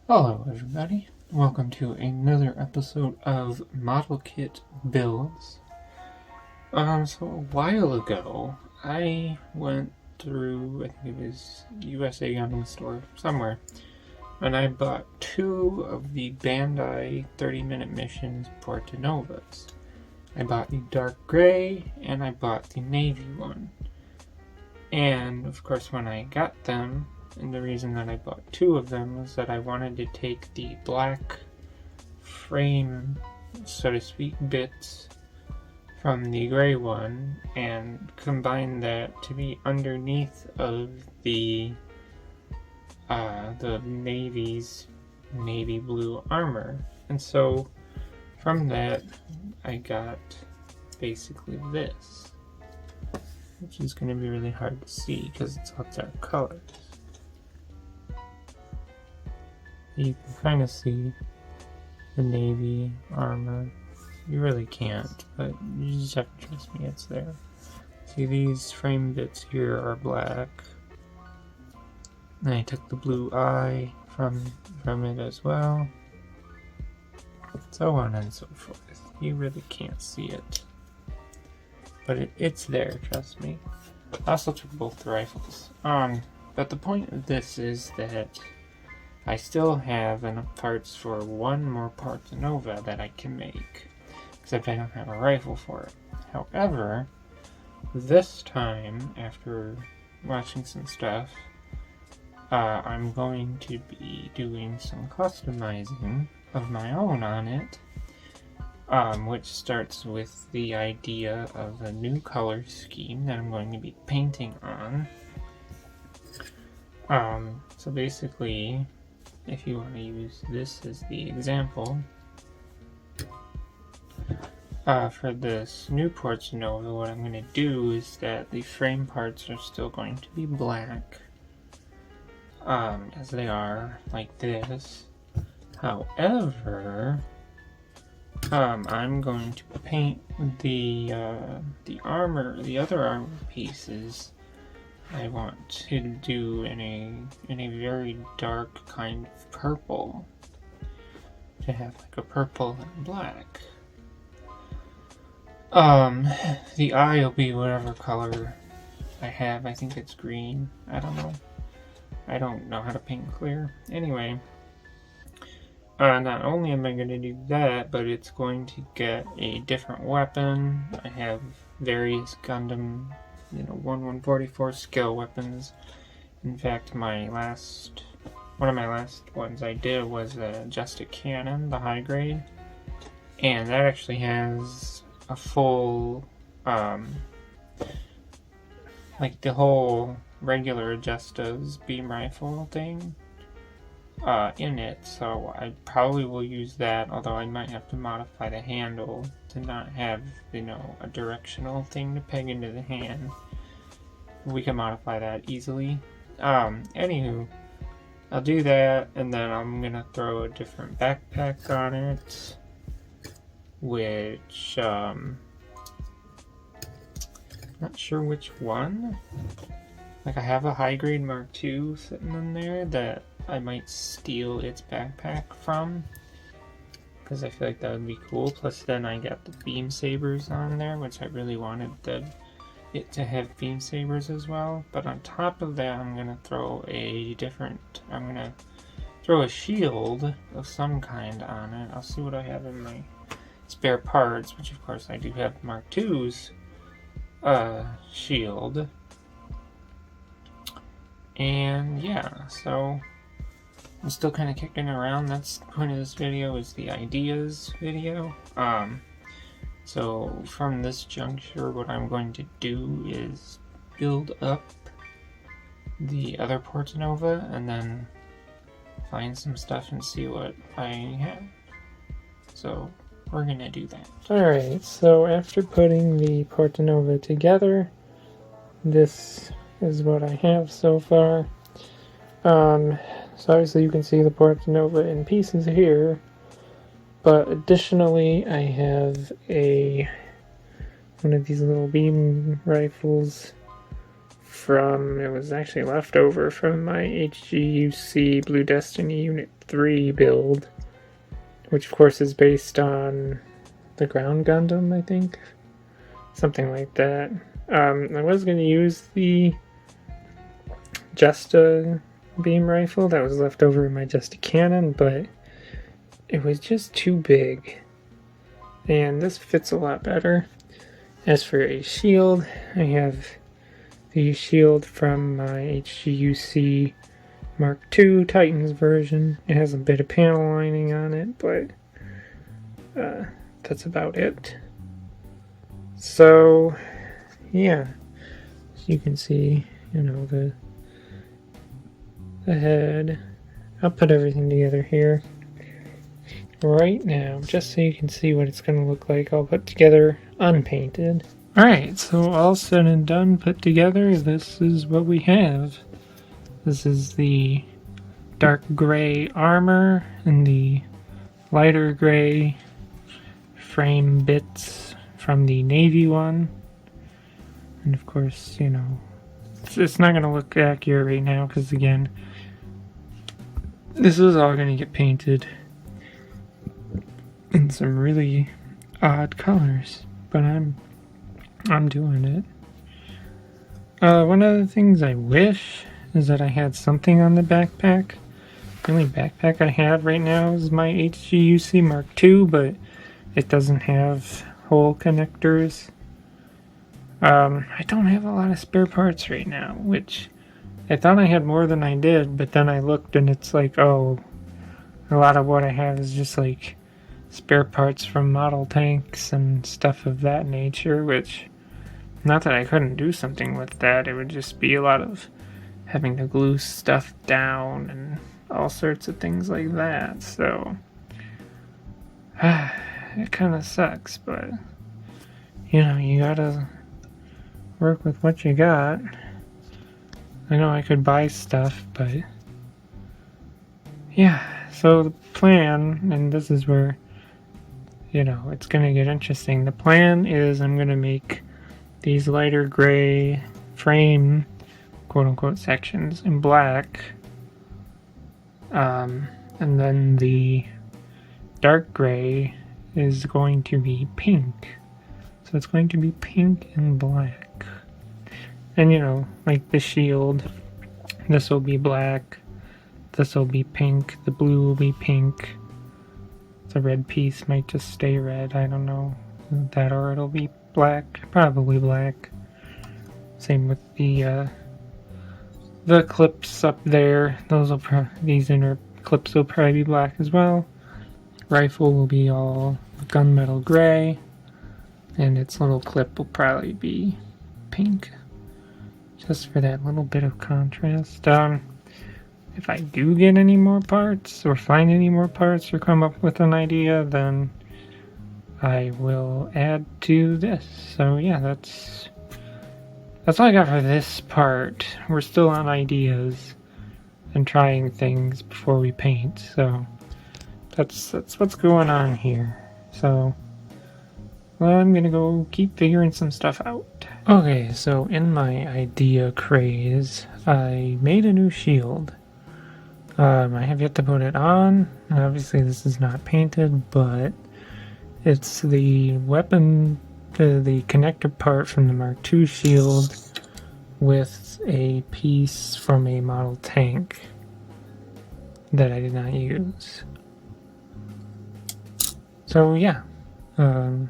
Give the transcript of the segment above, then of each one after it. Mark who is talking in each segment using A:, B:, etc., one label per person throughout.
A: Hello everybody, welcome to another episode of Model Kit Builds. So a while ago, I went through, I think it was USA Gundam Store, somewhere, and I bought two of the Bandai 30-Minute Missions Portanovas. I bought the dark gray, and I bought the navy one. And, of course, when I got them, and the reason that I bought two of them was that I wanted to take the black frame, so to speak, bits from the gray one and combine that to be underneath of the Navy's navy blue armor. And so from that I got basically this, which is going to be really hard to see because it's all dark colors. You can kind of see the navy armor. You really can't, but you just have to trust me, it's there. See, these frame bits here are black. And I took the blue eye from it as well. So on and so forth. You really can't see it. But it's there, trust me. I also took both the rifles. But the point of this is that I still have enough parts for one more Portanova that I can make, except I don't have a rifle for it. However, this time, after watching some stuff, I'm going to be doing some customizing of my own on it, which starts with the idea of a new color scheme that I'm going to be painting on. So basically, if you want to use this as the example, for this new Portanova, what I'm going to do is that the frame parts are still going to be black, as they are, like this. However, I'm going to paint the armor, the other armor pieces, I want to do in a very dark kind of purple, to have like a purple and black. The eye will be whatever color I have. I think it's green. I don't know. I don't know how to paint clear. Anyway, not only am I going to do that, but it's going to get a different weapon. I have various Gundam 1/144 scale weapons. In fact, one of my last ones I did was just a cannon, the high grade, and that actually has a full, like the whole regular Justa's beam rifle thing in it, so I probably will use that, although I might have to modify the handle to not have, a directional thing to peg into the hand. We can modify that easily. Anywho, I'll do that, and then I'm gonna throw a different backpack on it, which, not sure which one. Like, I have a high grade Mark II sitting in there that I might steal its backpack from, because I feel like that would be cool. Plus then I got the beam sabers on there, which I really wanted it to have beam sabers as well. But on top of that, I'm gonna throw a shield of some kind on it. I'll see what I have in my spare parts, which of course I do have Mark II's shield. And yeah, so I'm still kind of kicking around. That's the point of this video, is the ideas video. So from this juncture, what I'm going to do is build up the other Portanova and then find some stuff and see what I have. So we're gonna do that. Alright, so after putting the Portanova together, this is what I have so far. So obviously you can see the Portanova in pieces here, but additionally I have one of these little beam rifles it was actually left over from my HGUC Blue Destiny Unit 3 build, which of course is based on the Ground Gundam, I think. Something like that. I was going to use the Justa beam rifle that was left over in my Justa cannon, but it was just too big. And this fits a lot better. As for a shield, I have the shield from my HGUC Mark II Titans version. It has a bit of panel lining on it, but that's about it. So, yeah, as you can see, you know, the head. I'll put everything together here right now, just so you can see what it's going to look like. I'll put together unpainted. Alright, so all said and done, put together, this is what we have. This is the dark gray armor and the lighter gray frame bits from the navy one. And of course, you know, it's not going to look accurate right now because, again, this is all going to get painted in some really odd colors, but I'm doing it. One of the things I wish is that I had something on the backpack. The only backpack I have right now is my HGUC Mark II, but it doesn't have hole connectors. I don't have a lot of spare parts right now, which I thought I had more than I did, but then I looked and it's like, oh, a lot of what I have is just like spare parts from model tanks and stuff of that nature, which, not that I couldn't do something with that, it would just be a lot of having to glue stuff down and all sorts of things like that, so it kind of sucks, but you know, you gotta work with what you got. I know I could buy stuff, but yeah, so the plan, and this is where, you know, it's gonna get interesting. The plan is I'm gonna make these lighter gray frame quote-unquote sections in black, and then the dark gray is going to be pink. So it's going to be pink and black. And you know, like the shield, this will be black, this will be pink, the blue will be pink, the red piece might just stay red, I don't know, that, or it'll be black, probably black. Same with the clips up there, these inner clips will probably be black as well. Rifle will be all gunmetal gray, and its little clip will probably be pink, just for that little bit of contrast. If I do get any more parts, or find any more parts, or come up with an idea, then I will add to this. So yeah, that's all I got for this part. We're still on ideas and trying things before we paint, so that's what's going on here. So well, I'm gonna go keep figuring some stuff out. Okay, so in my idea craze, I made a new shield. I have yet to put it on. Obviously this is not painted, but it's the weapon, the connector part from the Mark II shield with a piece from a model tank that I did not use. So yeah, I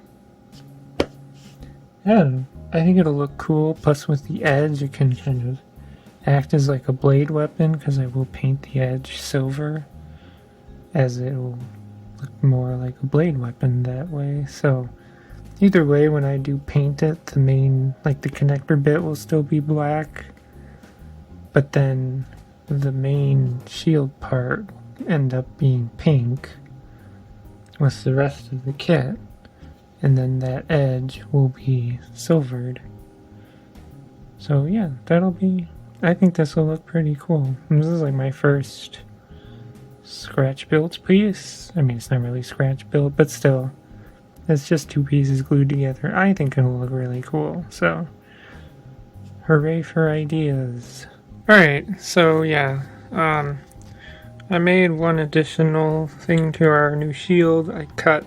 A: think it'll look cool, plus with the edge it can kind of act as like a blade weapon, because I will paint the edge silver, as it will look more like a blade weapon that way. So either way, when I do paint it, the main, like the connector bit will still be black, but then the main shield part will end up being pink with the rest of the kit, and then that edge will be silvered. So yeah, that'll be, I think this will look pretty cool. And this is like my first scratch built piece. I mean, it's not really scratch built, but still, it's just two pieces glued together. I think it'll look really cool. So hooray for ideas. Alright, so yeah, I made one additional thing to our new shield. I cut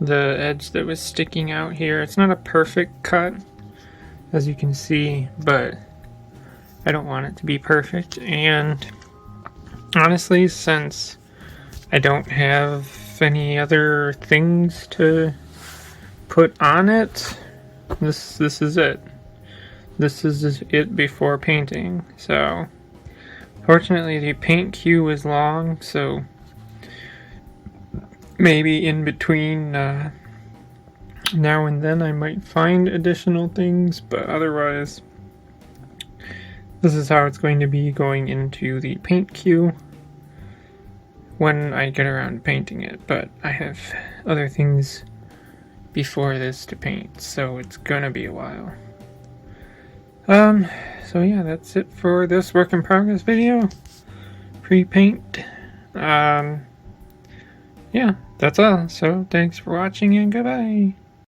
A: the edge that was sticking out here. It's not a perfect cut, as you can see, but I don't want it to be perfect. And honestly, since I don't have any other things to put on it, this is it. This is it before painting. So fortunately the paint queue was long, so maybe in between now and then I might find additional things, but otherwise this is how it's going to be going into the paint queue when I get around to painting it. But I have other things before this to paint, so it's gonna be a while. So yeah, that's it for this work in progress video. Pre-paint. Yeah, that's all. So thanks for watching and goodbye.